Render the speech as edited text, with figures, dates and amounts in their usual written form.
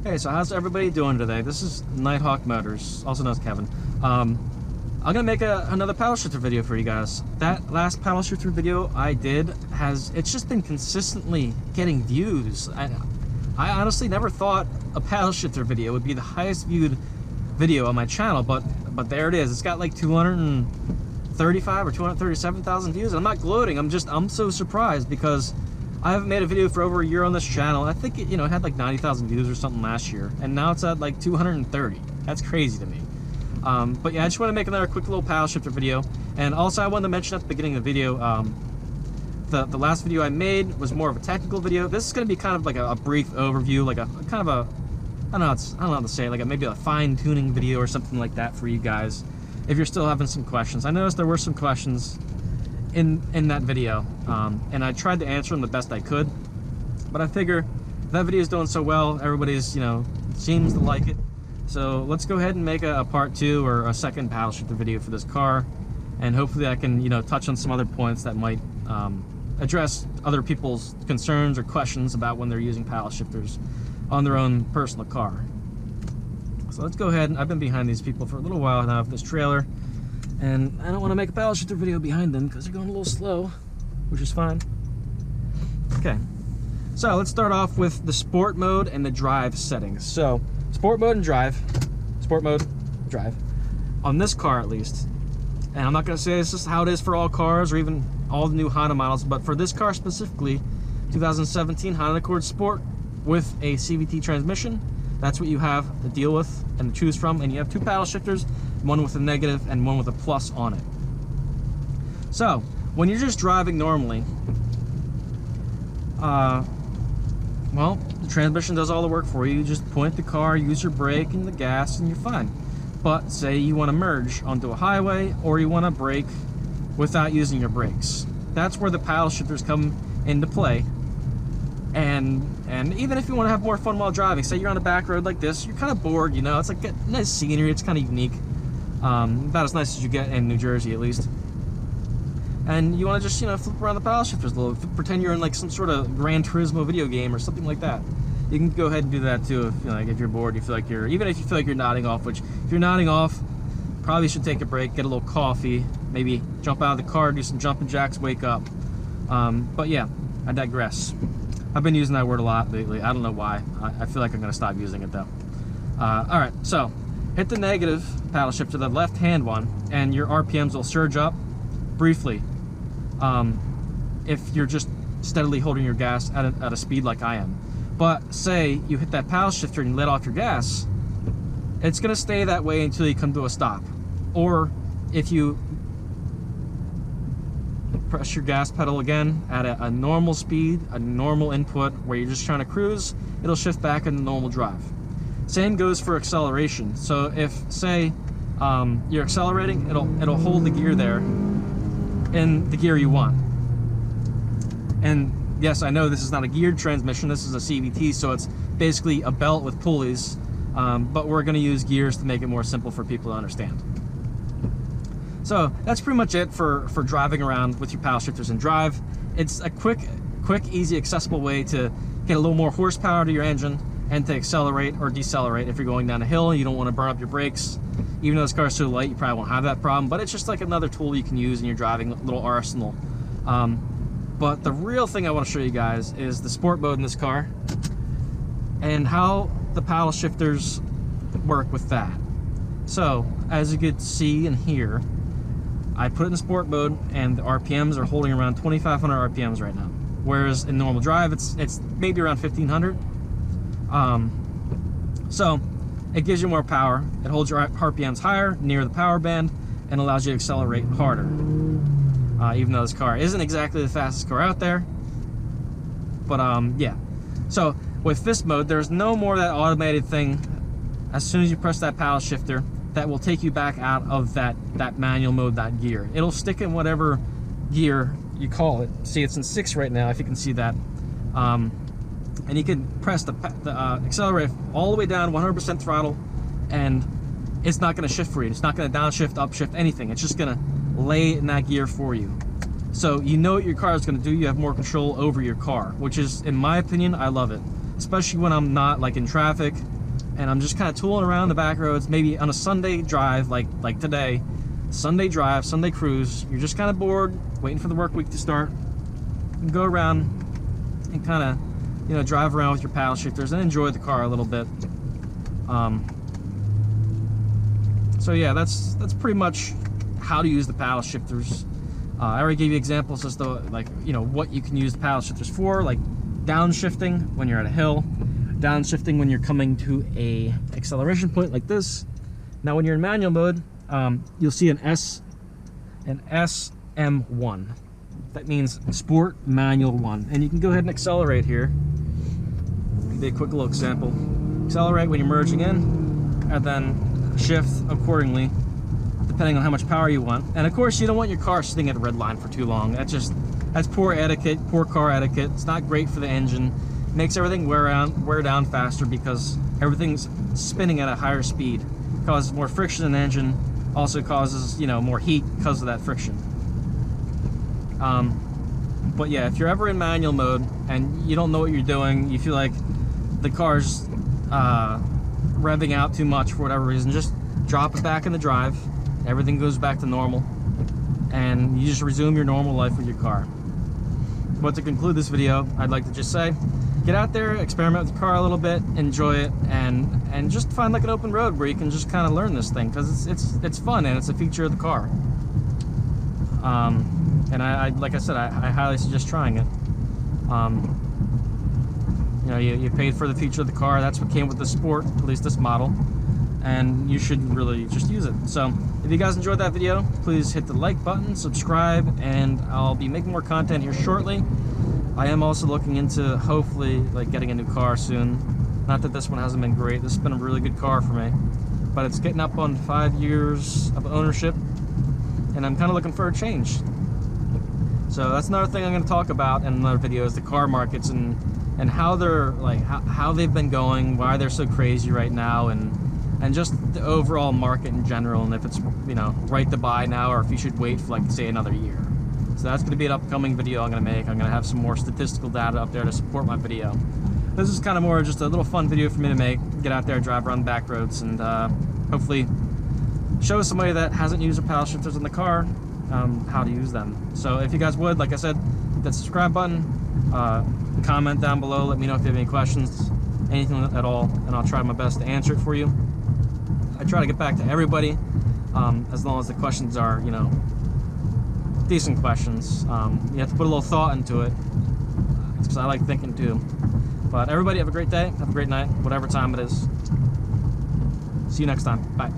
Hey, so how's everybody doing today? This is Nighthawk Motors, also known as Kevin. I'm gonna make another paddle shifter video for you guys. That last paddle shifter video I did it's just been consistently getting views. I honestly never thought a paddle shifter video would be the highest viewed video on my channel, but there it is. It's got like 235 or 237,000 views. And I'm not gloating. I'm so surprised because I haven't made a video for over a year on this channel. I think it had like 90,000 views or something last year, and now it's at like 230. That's crazy to me. But yeah, I just want to make another quick little paddle shifter video. And also I wanted to mention at the beginning of the video, the last video I made was more of a technical video. This is going to be kind of like a brief overview, like a kind of a, I don't know how to say it, like maybe a fine-tuning video or something like that for you guys, if you're still having some questions. I noticed there were some questions in that video, and I tried to answer them the best I could, but I figure that video is doing so well, everybody's seems to like it, so let's go ahead and make a part 2 or a second paddle shifter video for this car, and hopefully I can touch on some other points that might address other people's concerns or questions about when they're using paddle shifters on their own personal car. So let's go ahead. I've been behind these people for a little while now with this trailer, and I don't want to make a paddle shifter video behind them because they're going a little slow, which is fine. Okay, so let's start off with the sport mode and the drive settings. So sport mode and drive, sport mode, drive, on this car at least. And I'm not going to say this is how it is for all cars or even all the new Honda models, but for this car specifically, 2017 Honda Accord Sport with a CVT transmission, that's what you have to deal with and to choose from. And you have 2 paddle shifters, one with a negative and one with a plus on it. So when you're just driving normally, well, the transmission does all the work for you. You just point the car, use your brake and the gas, and you're fine. But say you want to merge onto a highway, or you want to brake without using your brakes. That's where the paddle shifters come into play. And even if you want to have more fun while driving, say you're on a back road like this, you're kind of bored, it's like a nice scenery, it's kind of unique, about as nice as you get in New Jersey at least. And you want to just flip around the paddle shifters a little, pretend you're in like some sort of Gran Turismo video game or something like that. You can go ahead and do that too if if you're bored, you feel like even if you feel like you're nodding off, which if you're nodding off, probably should take a break, get a little coffee, maybe jump out of the car, do some jumping jacks, wake up. But yeah, I digress. I've been using that word a lot lately. I don't know why. I feel like I'm going to stop using it though. Alright, so hit the negative paddle shifter, the left hand one, and your RPMs will surge up briefly if you're just steadily holding your gas at a speed like I am. But say you hit that paddle shifter and you let off your gas, it's going to stay that way until you come to a stop. Or if you press your gas pedal again at a normal speed, a normal input where you're just trying to cruise, it'll shift back into normal drive. Same goes for acceleration. So if say you're accelerating, it'll hold the gear there in the gear you want. And yes, I know this is not a geared transmission, this is a CVT, so it's basically a belt with pulleys, but we're going to use gears to make it more simple for people to understand. So that's pretty much it for driving around with your paddle shifters and drive. It's a quick, easy, accessible way to get a little more horsepower to your engine and to accelerate or decelerate if you're going down a hill and you don't want to burn up your brakes. Even though this car is so light, you probably won't have that problem, but it's just like another tool you can use in your driving little arsenal. But the real thing I want to show you guys is the sport mode in this car and how the paddle shifters work with that. So as you can see and hear, I put it in sport mode and the RPMs are holding around 2,500 RPMs right now. Whereas in normal drive, it's maybe around 1,500. So it gives you more power. It holds your RPMs higher, near the power band, and allows you to accelerate harder. Even though this car isn't exactly the fastest car out there. But yeah. So with this mode, there's no more of that automated thing as soon as you press that paddle shifter that will take you back out of that manual mode, that gear. It'll stick in whatever gear you call it. See, it's in 6 right now, if you can see that. And you can press the accelerator all the way down, 100% throttle, and it's not going to shift for you. It's not going to downshift, upshift, anything. It's just going to lay in that gear for you. So you know what your car is going to do. You have more control over your car, which is, in my opinion, I love it. especially when I'm not like in traffic and I'm just kind of tooling around the back roads, maybe on a Sunday drive like today. Sunday drive, Sunday cruise, you're just kind of bored, waiting for the work week to start. You can go around and kind of, you know, drive around with your paddle shifters and enjoy the car a little bit. So yeah, that's pretty much how to use the paddle shifters. I already gave you examples as to, like, you know, what you can use the paddle shifters for, like downshifting when you're at a hill, downshifting when you're coming to a acceleration point like this. Now when you're in manual mode, you'll see an SM1. That means Sport Manual 1. And you can go ahead and accelerate here. Give you a quick little example. Accelerate when you're merging in, and then shift accordingly, depending on how much power you want. And of course, you don't want your car sitting at a red line for too long. That's poor etiquette, poor car etiquette. It's not great for the engine. It makes everything wear down faster because everything's spinning at a higher speed. It causes more friction in the engine. Also causes, you know, more heat because of that friction. But yeah, if you're ever in manual mode and you don't know what you're doing, you feel like the car's revving out too much for whatever reason, just drop it back in the drive. Everything goes back to normal, and you just resume your normal life with your car. But to conclude this video, I'd like to just say, get out there, experiment with the car a little bit, enjoy it, and just find like an open road where you can just kind of learn this thing, because it's fun and it's a feature of the car. And I like I said, I highly suggest trying it. You know, you paid for the feature of the car. That's what came with the Sport, at least this model, and you should really just use it. So if you guys enjoyed that video, please hit the like button, subscribe, and I'll be making more content here shortly. I am also looking into hopefully like getting a new car soon. Not that this one hasn't been great. This has been a really good car for me, but it's getting up on 5 years of ownership, and I'm kind of looking for a change. So that's another thing I'm going to talk about in another video, is the car markets and how they're like how they've been going, why they're so crazy right now, and just the overall market in general, and if it's, you know, right to buy now or if you should wait for, like, say, another year. So that's going to be an upcoming video I'm going to make. I'm going to have some more statistical data up there to support my video. This is kind of more just a little fun video for me to make. Get out there, drive around the back roads, and hopefully show somebody that hasn't used their paddle shifters in the car how to use them. So if you guys would, like I said, hit that subscribe button, comment down below, let me know if you have any questions, anything at all, and I'll try my best to answer it for you. I try to get back to everybody, as long as the questions are, you know, decent questions. You have to put a little thought into it, because I like thinking too. But everybody have a great day, have a great night, whatever time it is. See you next time. Bye.